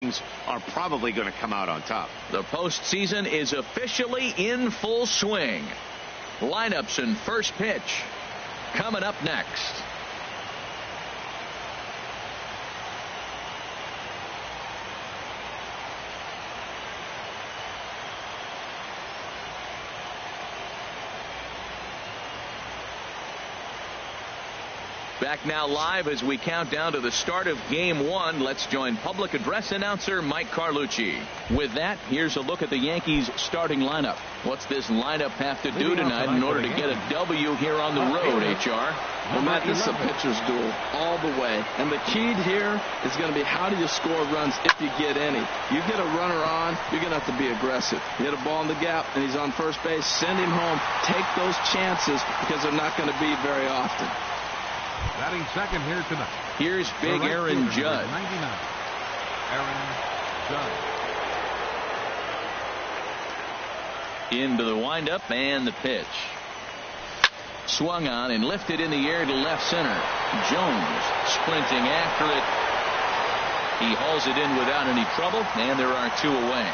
are probably going to come out on top. The postseason is officially in full swing. Lineups and first pitch coming up next. Back now live as we count down to the start of Game 1. Let's join public address announcer Mike Carlucci. With that, here's a look at the Yankees starting lineup. What's this lineup have to do tonight in order to get a W here on the road, HR? Well, Matt, this is a pitcher's duel all the way. And the key here is going to be how do you score runs if you get any. You get a runner on, you're going to have to be aggressive. You hit a ball in the gap and he's on first base, send him home. Take those chances because they're not going to be very often. Batting second here tonight. Here's big Aaron Judd. 99. Aaron Judd. Into the windup and the pitch. Swung on and lifted in the air to left center. Jones sprinting after it. He hauls it in without any trouble, and there are two away.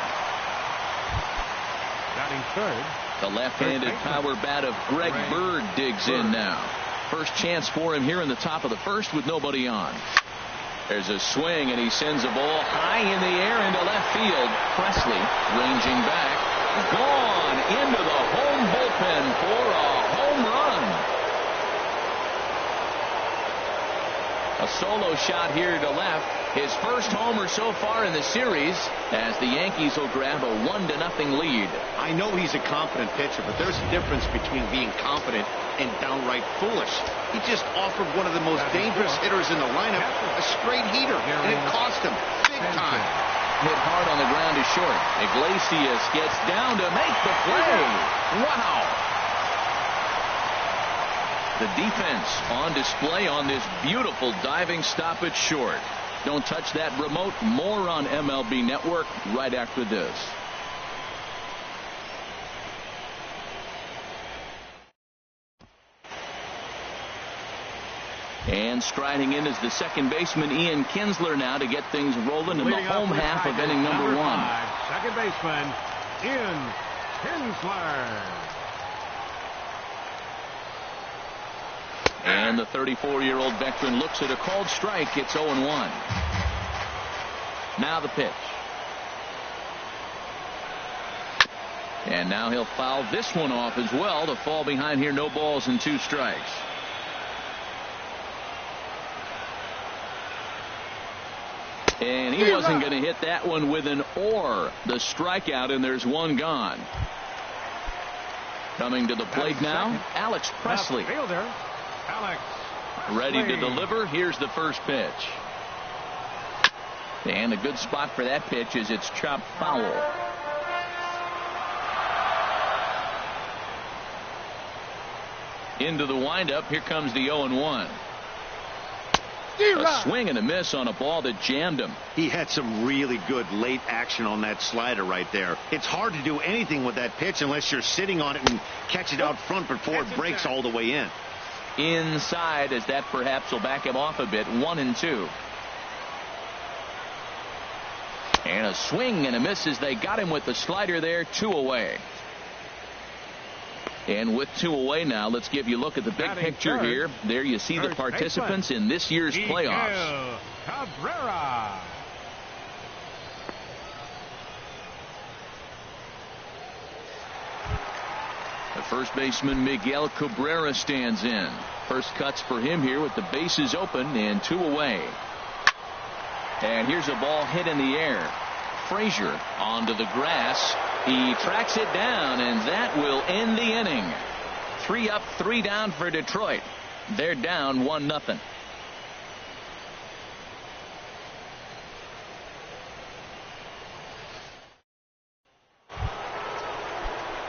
Batting third. The left-handed power bat of Greg Bird digs in now. First chance for him here in the top of the first with nobody on. There's a swing and he sends a ball high in the air into left field. Presley ranging back. Gone into the home bullpen for a home run. A solo shot here to left. His first homer so far in the series as the Yankees will grab a 1-0 lead. I know he's a confident pitcher, but there's a difference between being confident and downright foolish. He just offered one of the most dangerous hitters in the lineup a straight heater, and it cost him big time. Hit hard on the ground to short. Iglesias gets down to make the play. Wow. The defense on display on this beautiful diving stop at short. Don't touch that remote. More on MLB Network right after this. And striding in is the second baseman Ian Kinsler now to get things rolling in the home half of inning number 1. Second baseman Ian Kinsler. And the 34-year-old veteran looks at a called strike. It's 0-1. Now the pitch. And now he'll foul this one off as well to fall behind here. No balls and 2 strikes. And he wasn't going to hit that one with an or. The strikeout, and there's one gone. Coming to the plate now, Alex Presley. Fielder, Alex ready to deliver. Here's the first pitch. And a good spot for that pitch is it's chopped foul. Into the windup. Here comes the 0-1. A swing and a miss on a ball that jammed him. He had some really good late action on that slider right there. It's hard to do anything with that pitch unless you're sitting on it and catch it out front before it breaks all the way in. Inside, as that perhaps will back him off a bit. 1-2. And a swing and a miss as they got him with the slider there. 2 away. And with 2 away now, let's give you a look at the big picture here. There you see the participants in this year's playoffs. Cabrera. The first baseman Miguel Cabrera stands in. First cuts for him here with the bases open and 2 away. And here's a ball hit in the air. Frazier onto the grass. He tracks it down, and that will end the inning. 3 up, 3 down for Detroit. They're down 1-0.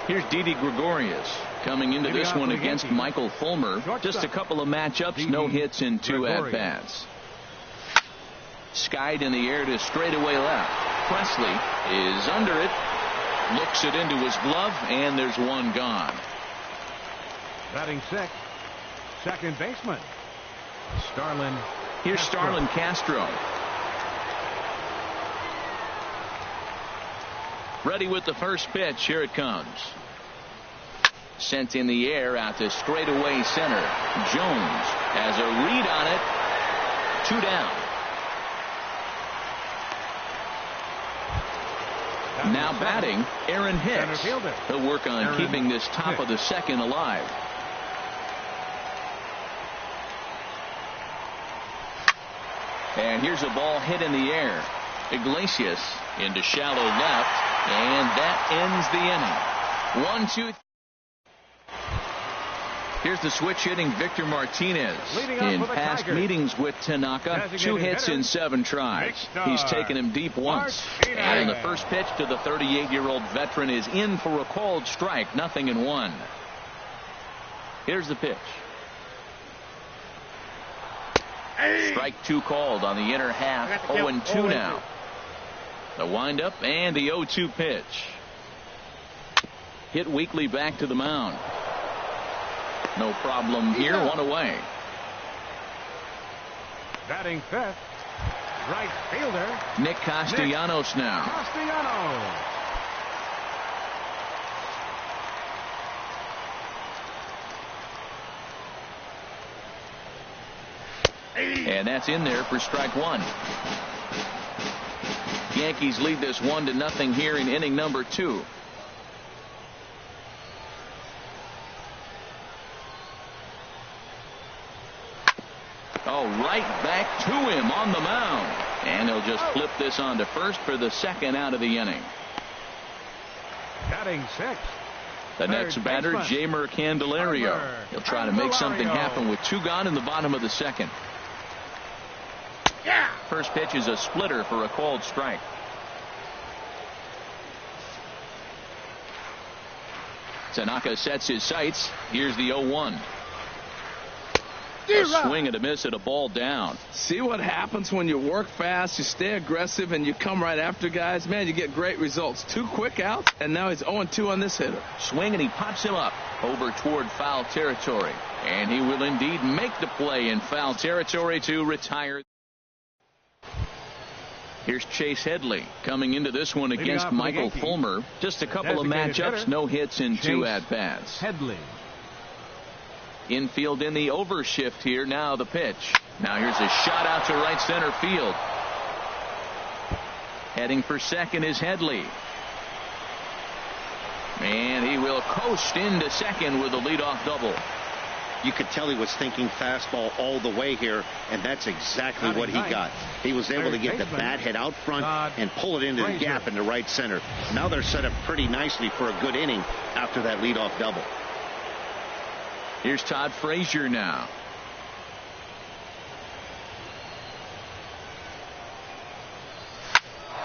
Here's Didi Gregorius coming into this one against Michael Fulmer. Just a couple of matchups, no hits in 2 at-bats. Skied in the air to straightaway left. Presley is under it. Looks it into his glove, and there's 1 gone. Batting 6th, second baseman Starlin. Here's Starlin Castro. Ready with the first pitch. Here it comes. Sent in the air out to straightaway center. Jones has a read on it. 2 down. Now batting, Aaron Hicks. He'll work on keeping this top of the second alive. And here's a ball hit in the air. Iglesias into shallow left, and that ends the inning. 1-2. Here's the switch hitting Victor Martinez. In past meetings with Tanaka, 2 hits in 7 tries. He's taken him deep once. And the first pitch to the 38-year-old veteran is in for a called strike. 0-1. Here's the pitch. Strike 2 called on the inner half. 0-2 now. The windup and the 0-2 pitch. Hit weakly back to the mound. No problem here. 1 away. Batting fifth, right fielder Nick Castellanos now. Castellanos. And that's in there for strike 1. Yankees lead this 1-0 here in inning number 2. Oh, right back to him on the mound. And they'll just flip this on to first for the second out of the inning. Batting sixth. The next batter, Jeimer Candelario. He'll try to make something happen with 2 gone in the bottom of the second. First pitch is a splitter for a called strike. Tanaka sets his sights. Here's the 0-1. A swing and a miss at a ball down. See what happens when you work fast, you stay aggressive, and you come right after guys? Man, you get great results. 2 quick outs, and now he's 0-2 on this hitter. Swing, and he pops him up over toward foul territory. And he will indeed make the play in foul territory to retire. Here's Chase Headley coming into this one against Michael Fulmer. Just a couple of matchups, no hits in 2 at-bats. Headley. Infield in the overshift here. Now the pitch. Now here's a shot out to right center field. Heading for second is Headley. And he will coast into second with a leadoff double. You could tell he was thinking fastball all the way here, and that's exactly what he got. He was able to get the bat head out front and pull it into the gap into right center. Now they're set up pretty nicely for a good inning after that leadoff double. Here's Todd Frazier now.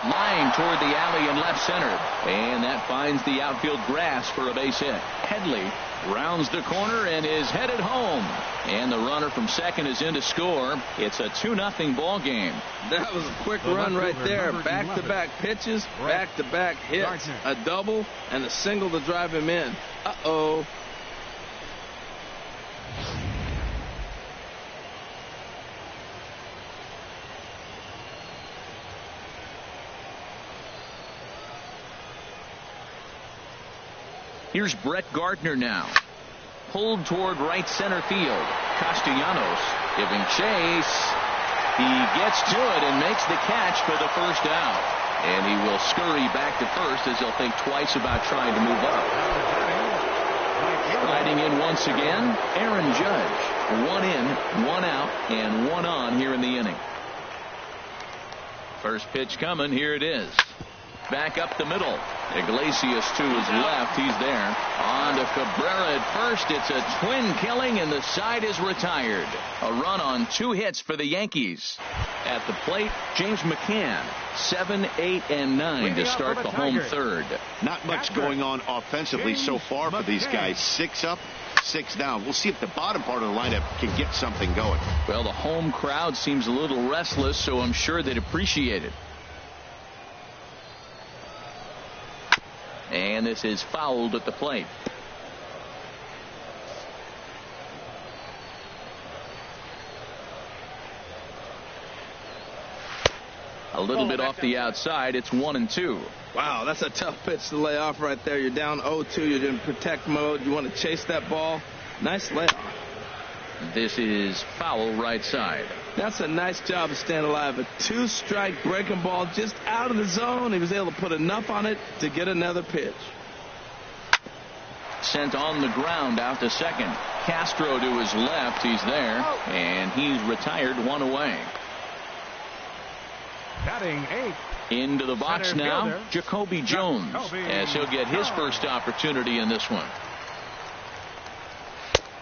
Line toward the alley in left center. And that finds the outfield grass for a base hit. Headley rounds the corner and is headed home. And the runner from second is in to score. It's a 2-0 ball game. That was a quick run right there. Back-to-back pitches, back-to-back hits, a double, and a single to drive him in. Uh-oh. Here's Brett Gardner now. Pulled toward right center field. Castellanos giving chase. He gets to it and makes the catch for the first out. And he will scurry back to first as he'll think twice about trying to move up. Riding in once again, Aaron Judge. 1 in, 1 out, and 1 on here in the inning. First pitch coming. Here it is. Back up the middle. Iglesias to his left. He's there. On to Cabrera at first. It's a twin killing, and the side is retired. A run on 2 hits for the Yankees. At the plate, James McCann. 7, 8, and 9 to start the home third. Not much going on offensively so far for these guys. 6 up, 6 down. We'll see if the bottom part of the lineup can get something going. Well, the home crowd seems a little restless, so I'm sure they'd appreciate it. And this is fouled at the plate. A A little bit off the outside. It's 1-2. Wow, that's a tough pitch to lay off right there. You're down 0-2. You're in protect mode. You want to chase that ball. Nice layoff. This is foul right side. That's a nice job of staying alive. A 2-strike breaking ball just out of the zone. He was able to put enough on it to get another pitch. Sent on the ground out to second. Castro to his left. He's there. And he's retired, 1 away. Batting 8. Into the box Center now, fielder, Jacoby Jones, as he'll get his first opportunity in this one.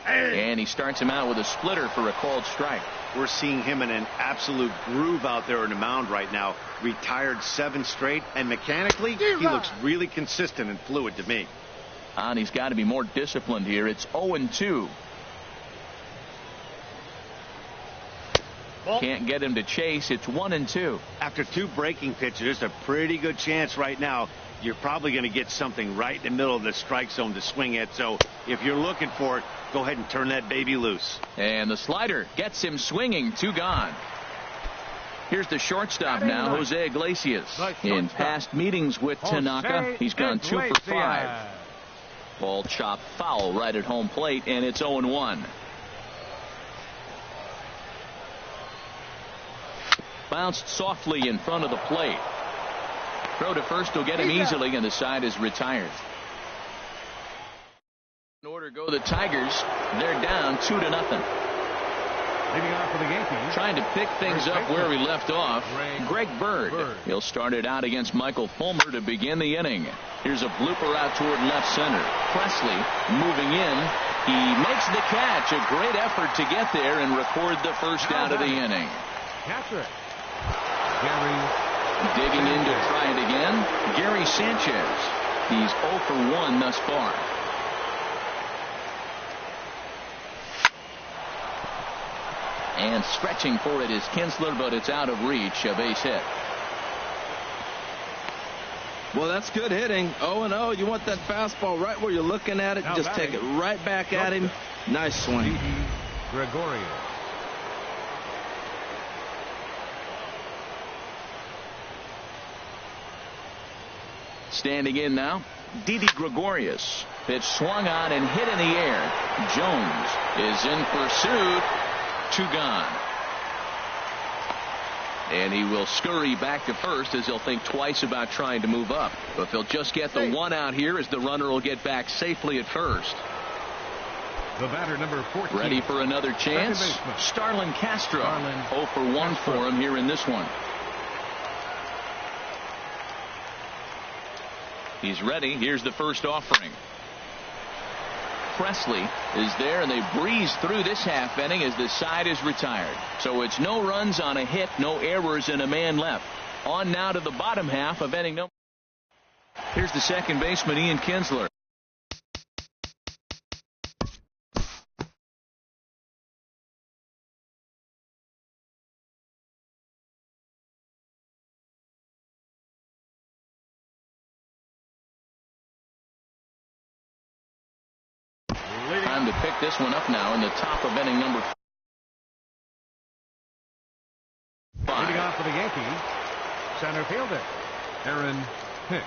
And he starts him out with a splitter for a called strike. We're seeing him in an absolute groove out there in the mound right now. Retired 7 straight, and mechanically, he looks really consistent and fluid to me. And he's got to be more disciplined here. It's 0-2. Can't get him to chase. It's 1-2. After 2 breaking pitches, there's a pretty good chance right now you're probably going to get something right in the middle of the strike zone to swing at. So if you're looking for it, go ahead and turn that baby loose. And the slider gets him swinging. 2 gone. Here's the shortstop now, Jose Iglesias. In past meetings with Tanaka, he's gone 2 for 5. Ball chopped foul right at home plate, and it's 0-1. Bounced softly in front of the plate. Throw to first will get him easily, and the side is retired. In order go the Tigers. They're down 2-0. Leading off for the Yankees. Trying to pick things up where we left off. Greg Bird. He'll start it out against Michael Fulmer to begin the inning. Here's a blooper out toward left center. Presley moving in. He makes the catch. A great effort to get there and record the first out of the inning. Catcher. Gary. Digging in to try it again, Gary Sanchez. He's 0 for 1 thus far. And stretching for it is Kinsler, but it's out of reach. A base hit. Well, that's good hitting. 0-0. You want that fastball right where you're looking at it. Now just take it right back at him. Nice swing. Gregorio. Standing in now, Didi Gregorius. Pitch swung on and hit in the air. Jones is in pursuit. 2 gone. And he will scurry back to first as he'll think twice about trying to move up. But if he'll just get the 1 out here as the runner will get back safely at first. The batter, number 14. Ready for another chance. Starlin Castro. 0 for 1 for him here in this one. He's ready. Here's the first offering. Presley is there, and they breeze through this half inning as the side is retired. So it's no runs on a hit, no errors, and a man left. On now to the bottom half of inning number. Here's the second baseman, Ian Kinsler. Time to pick this one up now in the top of inning number 5. Leading off for the Yankees, center fielder Aaron Hicks.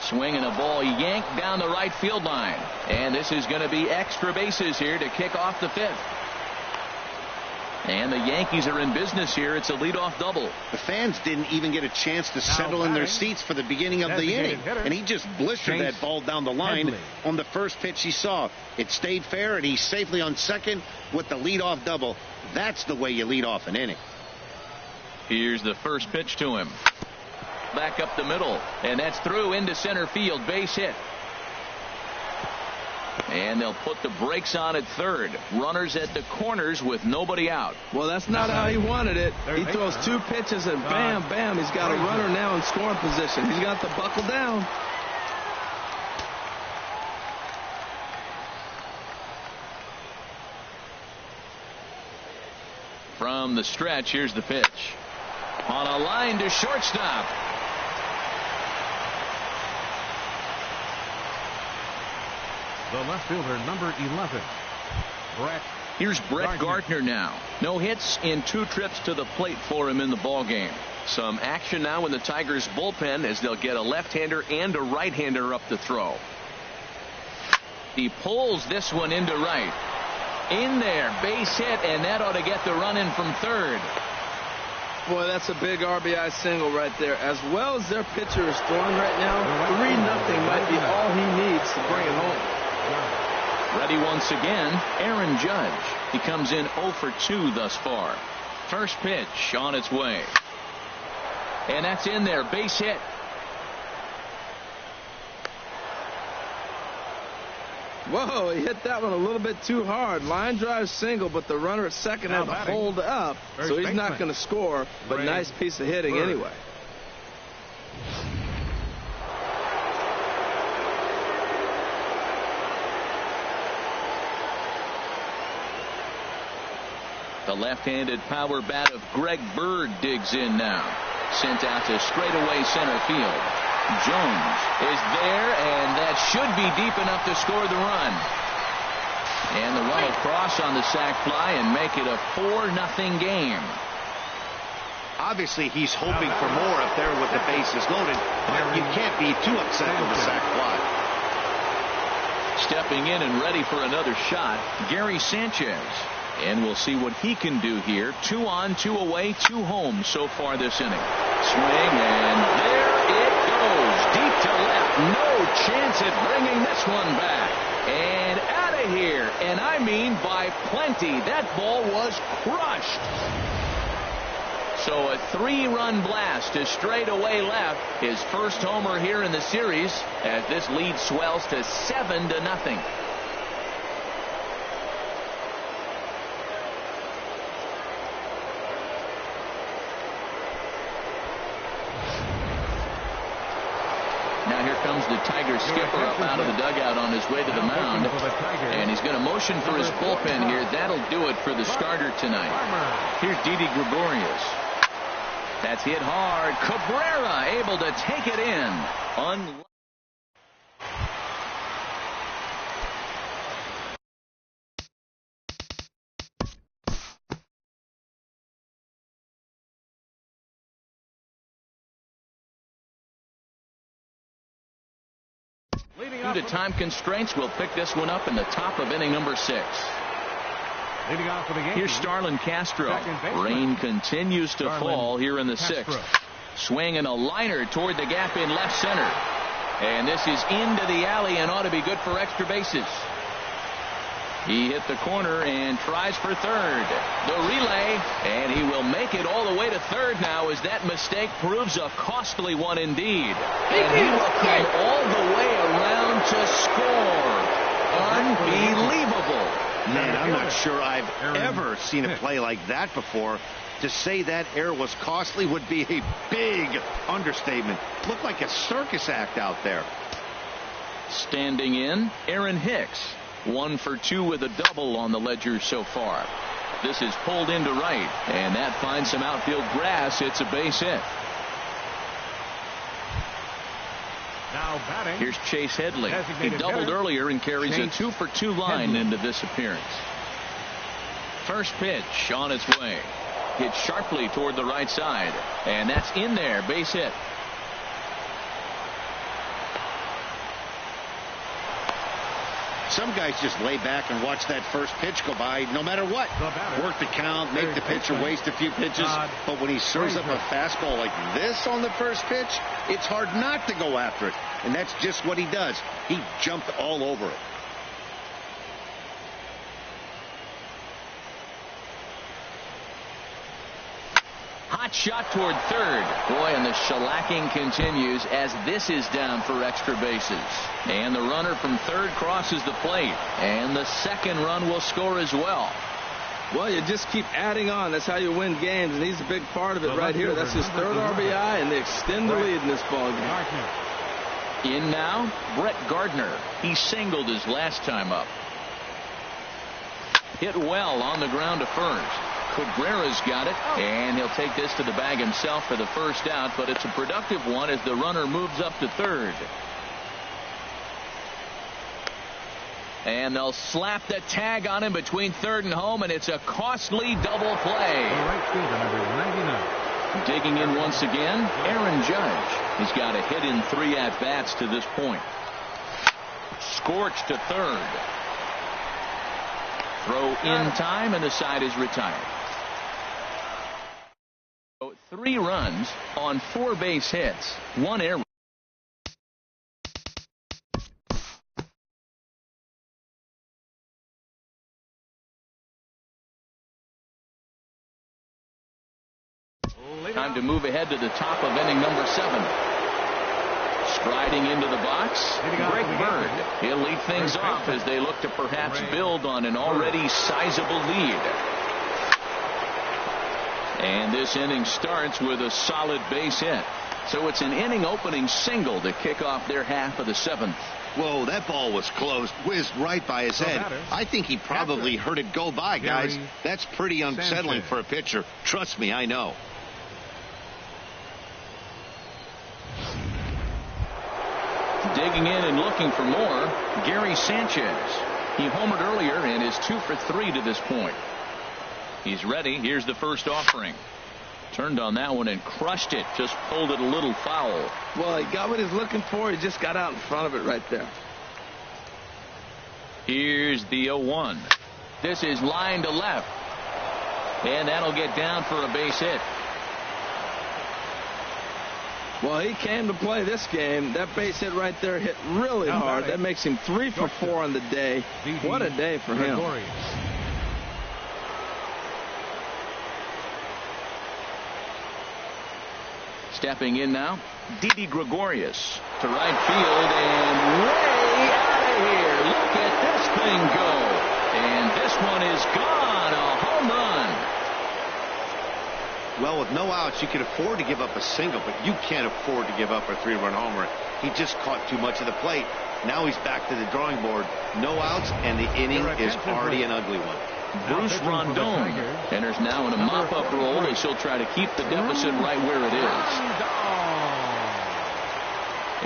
Swinging a ball yanked down the right field line. And this is going to be extra bases here to kick off the 5th. And the Yankees are in business here. It's a leadoff double. The fans didn't even get a chance to settle in their seats for the beginning of the inning. And he just blistered that ball down the line on the first pitch he saw. It stayed fair, and he's safely on second with the leadoff double. That's the way you lead off an inning. Here's the first pitch to him. Back up the middle. And that's through into center field. Base hit. And they'll put the brakes on at third. Runners at the corners with nobody out. Well, that's not how he wanted it. He throws 2 pitches and bam, bam. He's got a runner now in scoring position. He's got to buckle down. From the stretch, here's the pitch. On a line to shortstop. The left fielder, number 11, Brett Here's Brett Gardner now. No hits in 2 trips to the plate for him in the ballgame. Some action now in the Tigers bullpen as they'll get a left-hander and a right-hander up to throw. He pulls this one into right. In there, base hit, and that ought to get the run in from third. Boy, that's a big RBI single right there. As well as their pitcher is throwing right now, 3-0 might be all he needs to bring it home. Ready once again, Aaron Judge. He comes in 0 for 2 thus far. First pitch on its way. And that's in there, base hit. Whoa, he hit that one a little bit too hard. Line drive single, but the runner at second had to hold up, so he's not going to score, but nice piece of hitting anyway. The left-handed power bat of Greg Bird digs in now. Sent out to straightaway center field. Jones is there, and that should be deep enough to score the run. And the run will cross on the sac fly and make it a 4-0 game. Obviously, he's hoping for more up there with the bases loaded, but you can't be too upset with the sac fly. Stepping in and ready for another shot, Gary Sanchez. And we'll see what he can do here. 2 on, 2 away, 2 home so far this inning. Swing, and there it goes. Deep to left. No chance at bringing this one back. And out of here. And I mean by plenty. That ball was crushed. So a 3-run blast to straightaway left. His first homer here in the series as this lead swells to 7-0. Now here comes the Tiger skipper up out of the dugout on his way to the mound. And he's going to motion for his bullpen here. That'll do it for the starter tonight. Here's Didi Gregorius. That's hit hard. Cabrera able to take it in. Due to time constraints, we'll pick this one up in the top of inning number 6. Leading off for the game. Here's Starlin Castro. Rain continues to fall here in the 6th. Swinging a liner toward the gap in left center. And this is into the alley and ought to be good for extra bases. He hit the corner and tries for third. The relay, and he will make it all the way to third now as that mistake proves a costly one indeed. And he will come all the way around to score. Unbelievable. Man, I'm not sure I've ever seen a play like that before. To say that error was costly would be a big understatement. Looked like a circus act out there. Standing in, Aaron Hicks. 1 for 2 with a double on the ledger so far. This is pulled into right, and that finds some outfield grass. It's a base hit. Now batting. Here's Chase Headley. He doubled earlier and carries a 2 for 2 line into this appearance. First pitch on its way. Hit sharply toward the right side, and that's in there. Base hit. Some guys just lay back and watch that first pitch go by no matter what. Work the count, make the pitcher waste a few pitches. But when he serves up a fastball like this on the first pitch, it's hard not to go after it. And that's just what he does. He jumped all over it. Hot shot toward third. Boy, and the shellacking continues as this is down for extra bases. And the runner from third crosses the plate. And the second run will score as well. Well, you just keep adding on. That's how you win games, and he's a big part of it right here. That's his third RBI, and they extend the lead in this ballgame. In now, Brett Gardner. He singled his last time up. Hit well on the ground to first. Cabrera's got it, and he'll take this to the bag himself for the first out, but it's a productive one as the runner moves up to third. And they'll slap the tag on him between third and home, and it's a costly double play. Right fielder, number 99. Digging in once again, Aaron Judge. He's got a hit in 3 at-bats to this point. Scorched to third. Throw in time, and the side is retired. 3 runs on 4 base hits, 1 error. Time to move ahead to the top of inning number 7. Striding into the box, Greg Bird. He'll lead things off as they look to perhaps build on an already sizable lead. And this inning starts with a solid base hit. So it's an inning opening single to kick off their half of the 7th. Whoa, that ball was close. Whizzed right by his head. I think he probably heard it go by, guys. That's pretty unsettling for a pitcher. Trust me, I know. Digging in and looking for more, Gary Sanchez. He homered earlier and is 2 for 3 to this point. He's ready. Here's the first offering. Turned on that one and crushed it. Just pulled it a little foul. Well, he got what he's looking for. He just got out in front of it right there. Here's the 0-1. This is line to left. And that'll get down for a base hit. Well, he came to play this game. That base hit right there hit really hard. That makes him 3 for 4 on the day. What a day for him. Stepping in now, Didi Gregorius to right field and way out of here. Look at this thing go. And this one is gone. A home run. Well, with no outs, you can afford to give up a single, but you can't afford to give up a 3-run homer. He just caught too much of the plate. Now he's back to the drawing board. No outs, and the inning is already an ugly one. Bruce Rondon enters now in a mop-up role as he'll try to keep the deficit right where it is.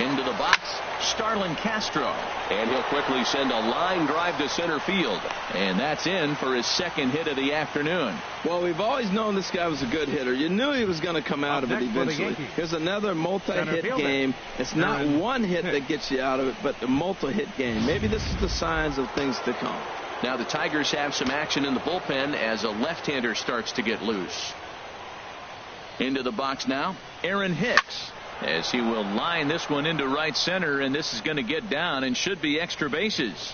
Into the box, Starlin Castro. And he'll quickly send a line drive to center field. And that's in for his 2nd hit of the afternoon. Well, we've always known this guy was a good hitter. You knew he was going to come out of it eventually. Here's another multi-hit game. It's not one hit that gets you out of it, but the multi-hit game. Maybe this is the signs of things to come. Now the Tigers have some action in the bullpen as a left-hander starts to get loose. Into the box now, Aaron Hicks, as he will line this one into right center, and this is going to get down and should be extra bases.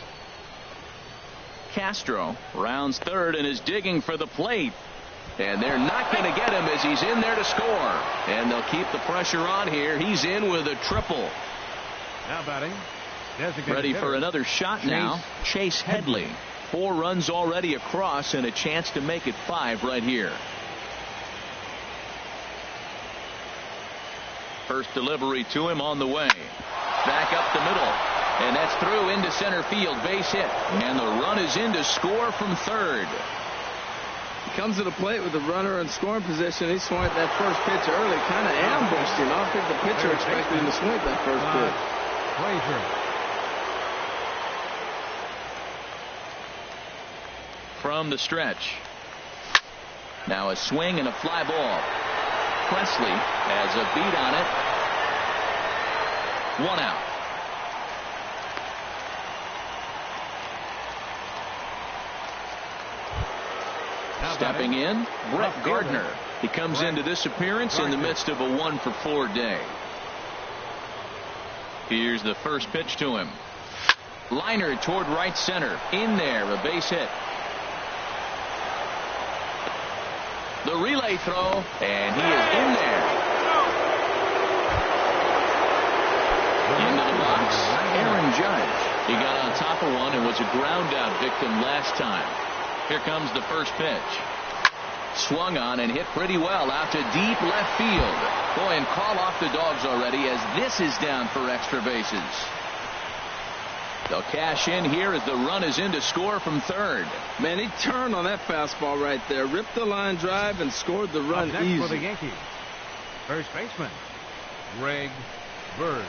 Castro rounds third and is digging for the plate. And they're not going to get him as he's in there to score. And they'll keep the pressure on here. He's in with a triple. Now batting. Ready for another shot now. Chase Headley. 4 runs already across and a chance to make it 5 right here. First delivery to him on the way. Back up the middle. And that's through into center field. Base hit. And the run is in to score from third. He comes to the plate with the runner in scoring position. He swung at that first pitch early. Kind of ambushed him. I don't think the pitcher expected him to swing at that first pitch. From the stretch. Now a swing and a fly ball. Presley has a beat on it. 1 out. Stepping in, Brett Gardner. He comes into this appearance in the midst of a 1 for 4 day. Here's the first pitch to him. Liner toward right center. In there, a base hit. The relay throw, and he is in there. Into the box, Aaron Judge. He got on top of one and was a ground out victim last time. Here comes the first pitch. Swung on and hit pretty well out to deep left field. Boy, and call off the Dogs already as this is down for extra bases. They'll cash in here as the run is in to score from third. Man, he turned on that fastball right there, ripped the line drive, and scored the run easy. For the Yankees, first baseman, Greg Bird.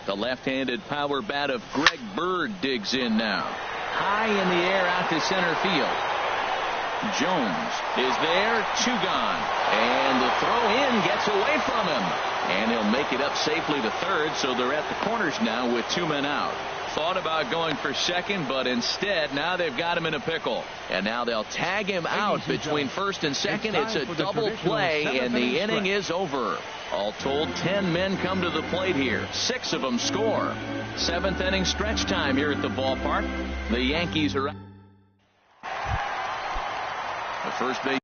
The left-handed power bat of Greg Bird digs in now. High in the air out to center field. Jones is there, 2 gone. And the throw in gets away from him. And he'll make it up safely to third, so they're at the corners now with 2 men out. Thought about going for second, but instead now they've got him in a pickle. And now they'll tag him out between first and second. It's a double play, and the inning is over. All told, 10 men come to the plate here. 6 of them score. 7th inning stretch time here at the ballpark. The Yankees are out. The first base.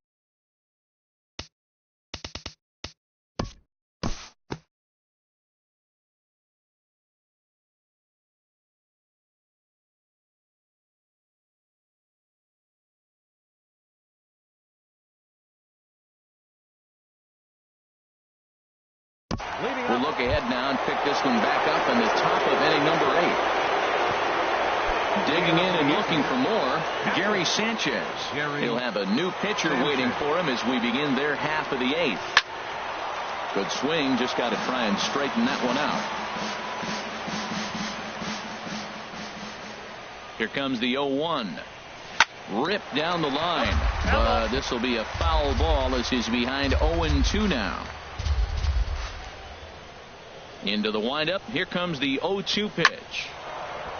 We'll look ahead now and pick this one back up in the top of inning number 8. Digging in and looking for more, Gary Sanchez. He'll have a new pitcher waiting for him as we begin their half of the 8th. Good swing, just got to try and straighten that one out. Here comes the 0-1. Ripped down the line, but this will be a foul ball as he's behind 0-2 now. Into the windup. Here comes the 0-2 pitch.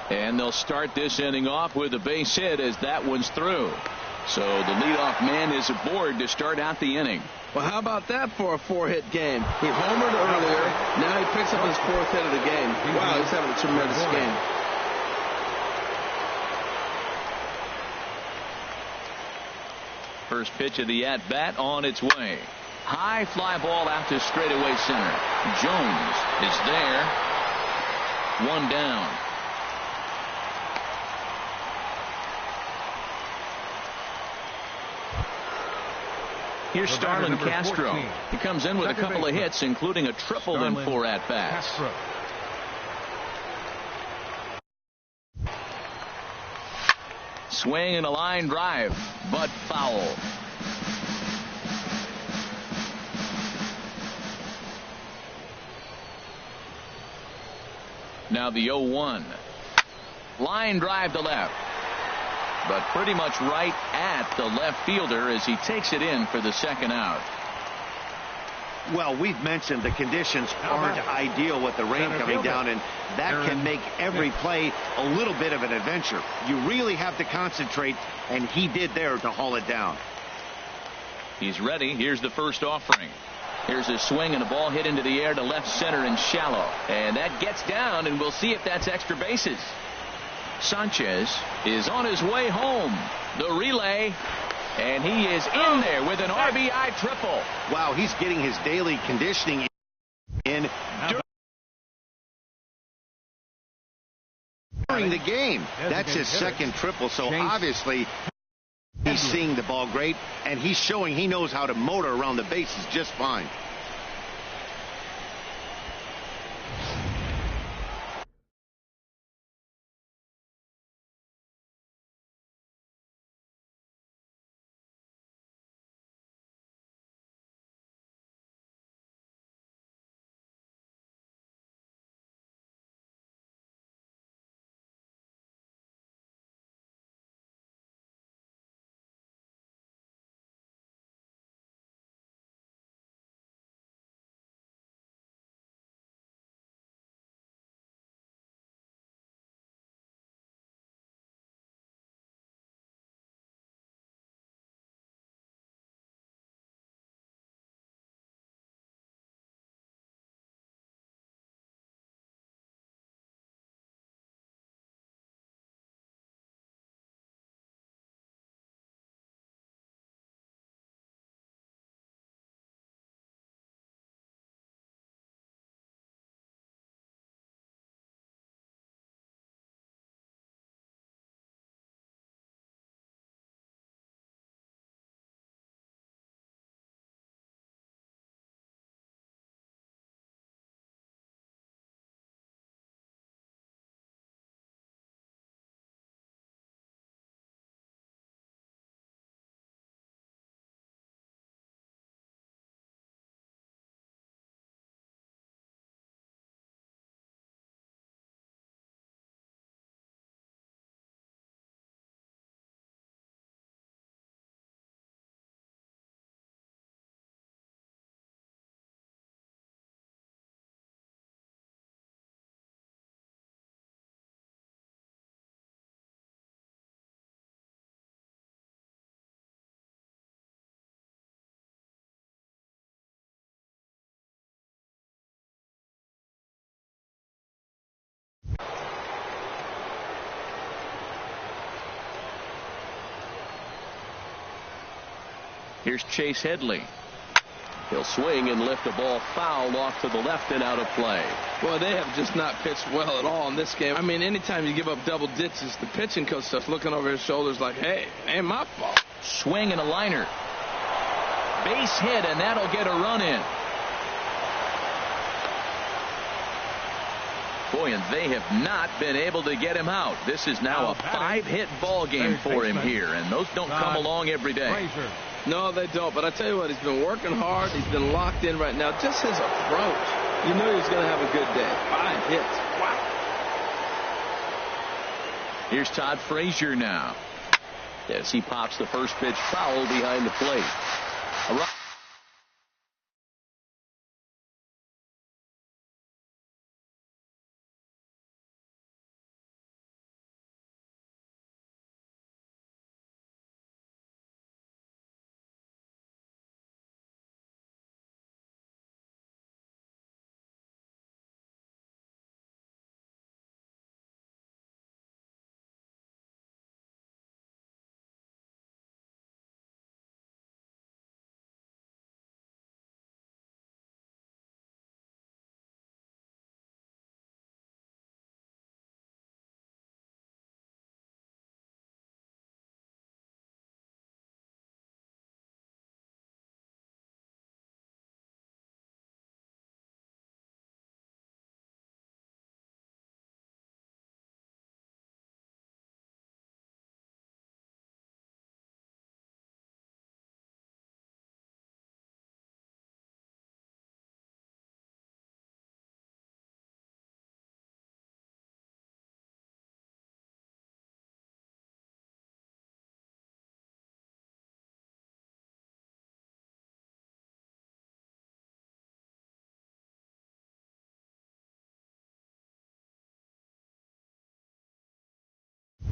And they'll start this inning off with a base hit as that one's through. So the leadoff man is aboard to start out the inning. Well, how about that for a 4-hit game? He homered earlier. Now he picks up his 4th hit of the game. Wow, he's having a tremendous game. First pitch of the at-bat on its way. High fly ball out to straightaway center. Jones is there. 1 down. Here's Starlin Castro. He comes in with a couple of hits, including a triple in 4 at-bats. Swing and a line drive, but foul. Now the 0-1. Line drive to left. But pretty much right at the left fielder as he takes it in for the 2nd out. Well, we've mentioned the conditions aren't ideal with the rain coming down, and that can make every play a little bit of an adventure. You really have to concentrate, and he did there to haul it down. He's ready. Here's the first offering. Here's a swing and a ball hit into the air to left center and shallow. And that gets down, and we'll see if that's extra bases. Sanchez is on his way home. The relay, and he is in there with an RBI triple. Wow, he's getting his daily conditioning in during the game. That's his 2nd triple, so obviously he's seeing the ball great, and he's showing he knows how to motor around the bases just fine. Here's Chase Headley. He'll swing and lift the ball foul off to the left and out of play. Well, they have just not pitched well at all in this game. I mean, anytime you give up double digits, the pitching coach starts looking over his shoulders like, hey, it ain't my fault. Swing and a liner. Base hit, and that'll get a run in. Boy, and they have not been able to get him out. This is now a 5-hit ball game for him here, and those don't come along every day. No, they don't. But I tell you what, he's been working hard. He's been locked in right now. Just his approach. You knew he was going to have a good day. 5 hits. Wow. Here's Todd Frazier now, as he pops the first pitch foul behind the plate.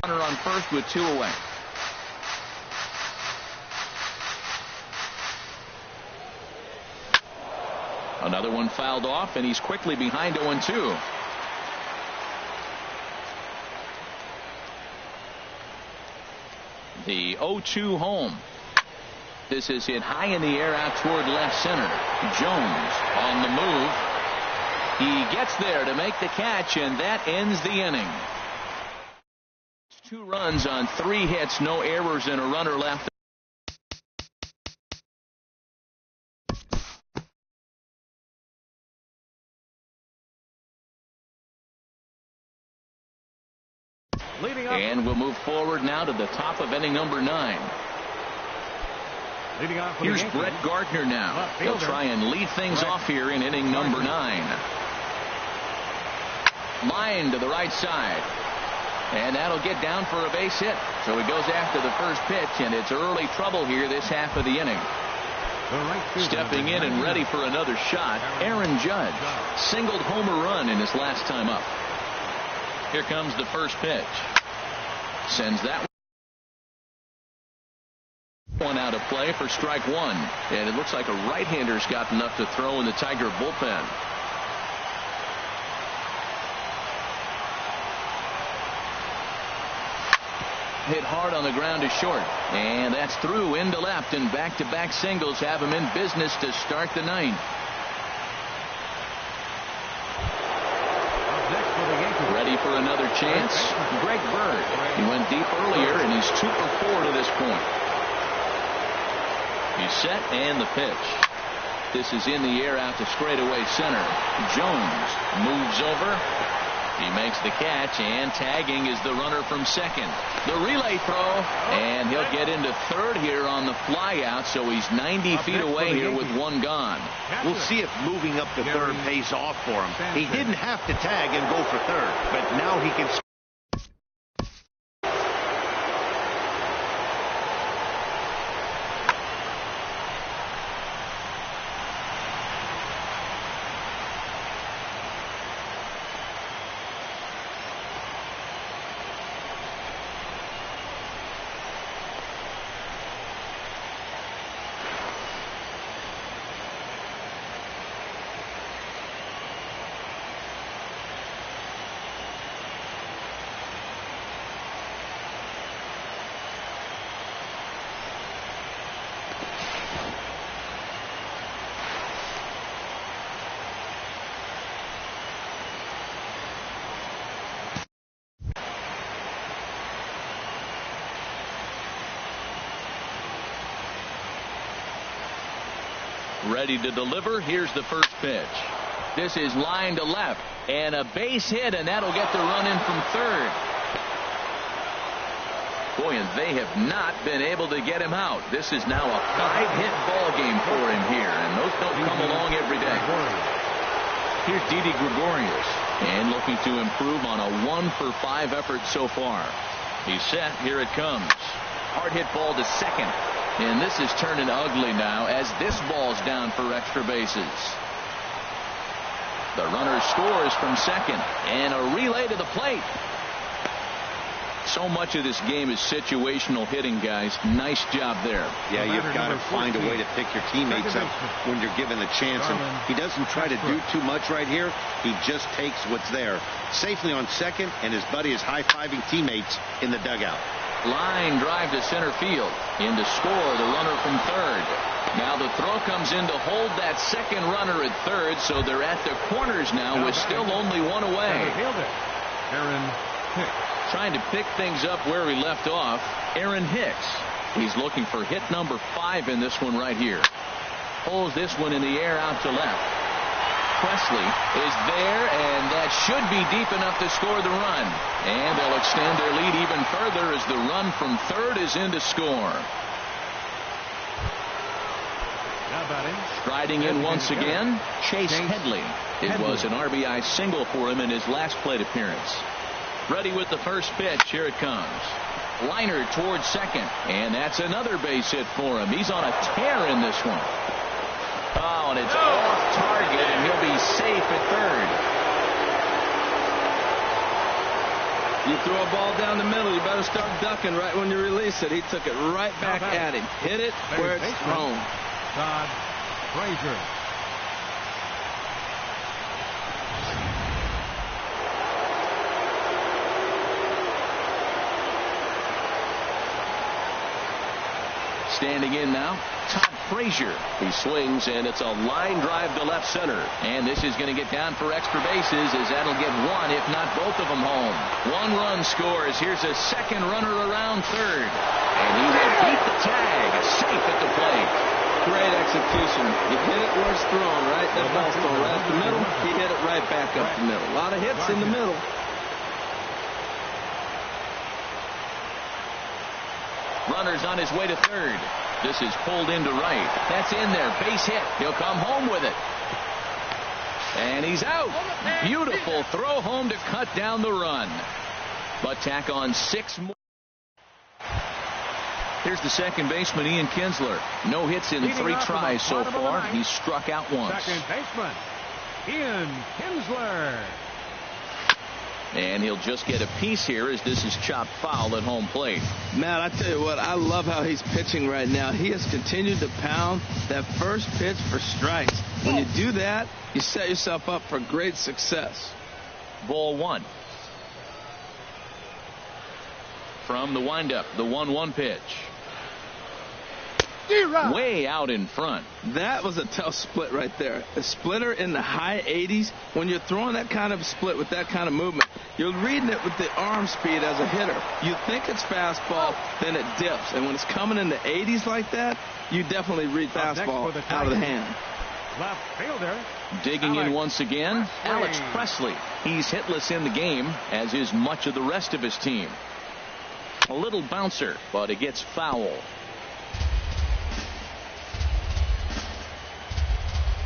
Runner on first with 2 away. Another one fouled off, and he's quickly behind 0-2. The 0-2 home. This is hit high in the air out toward left center. Jones on the move. He gets there to make the catch, and that ends the inning. 2 runs on 3 hits, no errors, and a runner left. And we'll move forward now to the top of inning number 9. Here's Brett Gardner now. He'll try and lead things off here in inning number 9. Line to the right side. And that'll get down for a base hit. So he goes after the first pitch, and it's early trouble here this half of the inning. Stepping in and ready for another shot, Aaron Judge. Singled homer run in his last time up. Here comes the first pitch. Sends that one out of play for strike 1. And it looks like a right-hander's got enough to throw in the Tiger bullpen. Hit hard on the ground to short, and that's through into left, and back-to-back singles have him in business to start the 9th. Ready for another chance? Greg Bird. He went deep earlier, and he's 2 for 4 to this point. He's set, and the pitch. This is in the air out to straightaway center. Jones moves over. He makes the catch, and tagging is the runner from second. The relay throw, and he'll get into third here on the flyout, so he's 90 feet away here with 1 gone. We'll see if moving up to third pays off for him. He didn't have to tag and go for third, but now he can. Ready to deliver. Here's the first pitch. This is line to left, and a base hit, and that'll get the run in from third. Boy, and they have not been able to get him out. This is now a 5-hit ball game for him here, and those don't come along every day. Here's Didi Gregorius, and looking to improve on a 1-for-5 effort so far. He's set. Here it comes. Hard hit ball to second, and this is turning ugly now as this ball's down for extra bases. The runner scores from second, and a relay to the plate. So much of this game is situational hitting, guys. Nice job there. Yeah, you've got to find a way to pick your teammates up when you're given the chance. And he doesn't try to do too much right here. He just takes what's there. Safely on second, and his buddy is high-fiving teammates in the dugout. Line drive to center field. In to score the runner from third. Now the throw comes in to hold that second runner at third, so they're at the corners now with still only one away. Aaron Hicks. Trying to pick things up where he left off. Aaron Hicks. He's looking for hit number 5 in this one right here. Pulls this one in the air out to left. Presley is there, and that should be deep enough to score the run. And they'll extend their lead even further as the run from third is in to score. Striding in once again, Chase Headley. It was an RBI single for him in his last plate appearance. Ready with the first pitch. Here it comes. Liner towards second, and that's another base hit for him. He's on a tear in this one. Oh, and it's off target, and he'll be safe at third. You throw a ball down the middle, you better start ducking right when you release it. He took it right back at him. Hit it where it's thrown. Todd Frazier. Standing in now, Todd Frazier. He swings, and it's a line drive to left center. And this is going to get down for extra bases, as that'll get one, if not both of them, home. 1 run scores. Here's a second runner around third. And he will beat the tag. Safe at the plate. Great execution. You hit it where it's thrown, right? That ball's thrown right up the middle. He hit it right back up the middle. A lot of hits in the middle. Runner's on his way to third. This is pulled into right. That's in there. Base hit. He'll come home with it. And he's out. Beautiful throw home to cut down the run. But tack on 6 more. Here's the second baseman, Ian Kinsler. No hits in 3 tries so far. He's struck out once. Second baseman, Ian Kinsler. And he'll just get a piece here as this is chopped foul at home plate. Matt, I tell you what, I love how he's pitching right now. He has continued to pound that first pitch for strikes. When you do that, you set yourself up for great success. Ball 1. From the windup, the 1-1 pitch. Way out in front. That was a tough split right there. A splitter in the high 80s. When you're throwing that kind of split with that kind of movement, you're reading it with the arm speed as a hitter. You think it's fastball, then it dips. And when it's coming in the 80s like that, you definitely read fastball out of the hand. Left fielder. Digging in once again, Alex Presley. He's hitless in the game, as is much of the rest of his team. A little bouncer, but it gets foul.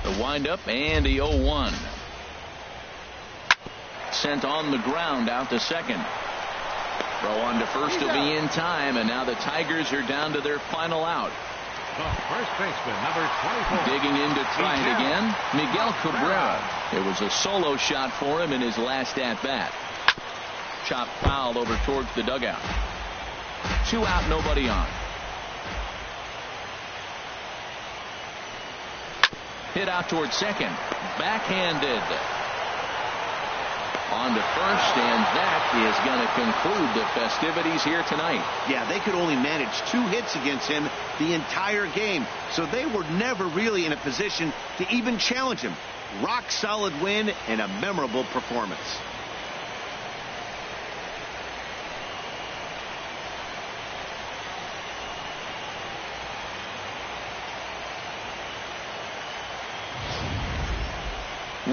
The windup and the 0-1. Sent on the ground out to second. Throw on to first will be in time, and now the Tigers are down to their final out. The first baseman, number 24. Digging in to try it again, Miguel Cabrera. It was a solo shot for him in his last at-bat. Chopped foul over towards the dugout. 2 out, nobody on. Hit out towards second. Backhanded. On to first, and that is going to conclude the festivities here tonight. Yeah, they could only manage 2 hits against him the entire game, so they were never really in a position to even challenge him. Rock solid win and a memorable performance.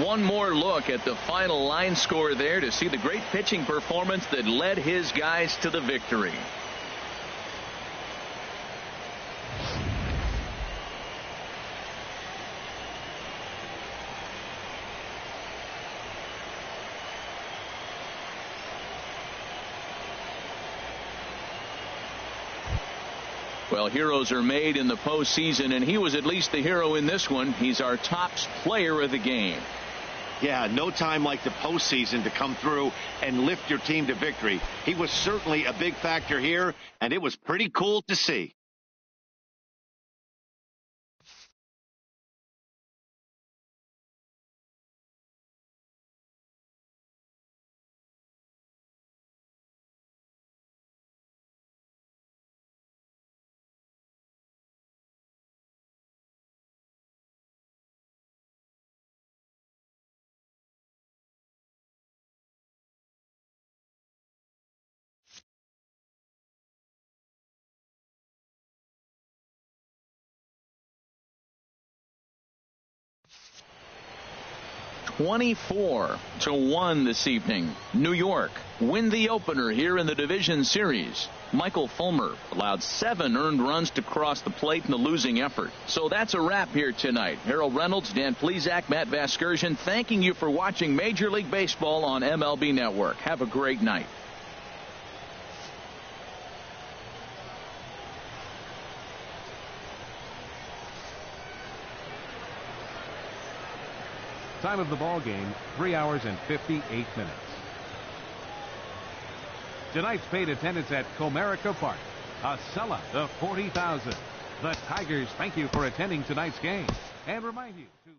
One more look at the final line score there to see the great pitching performance that led his guys to the victory. Well, heroes are made in the postseason, and he was at least the hero in this one. He's our top player of the game. Yeah, no time like the postseason to come through and lift your team to victory. He was certainly a big factor here, and it was pretty cool to see. (24-1) this evening. New York win the opener here in the division series. Michael Fulmer allowed 7 earned runs to cross the plate in the losing effort. So that's a wrap here tonight. Harold Reynolds, Dan Plesac, Matt Vasgersian, thanking you for watching Major League Baseball on MLB Network. Have a great night. Time of the ball game, 3 hours and 58 minutes. Tonight's paid attendance at Comerica Park, a sellout of 40,000. The Tigers thank you for attending tonight's game and remind you to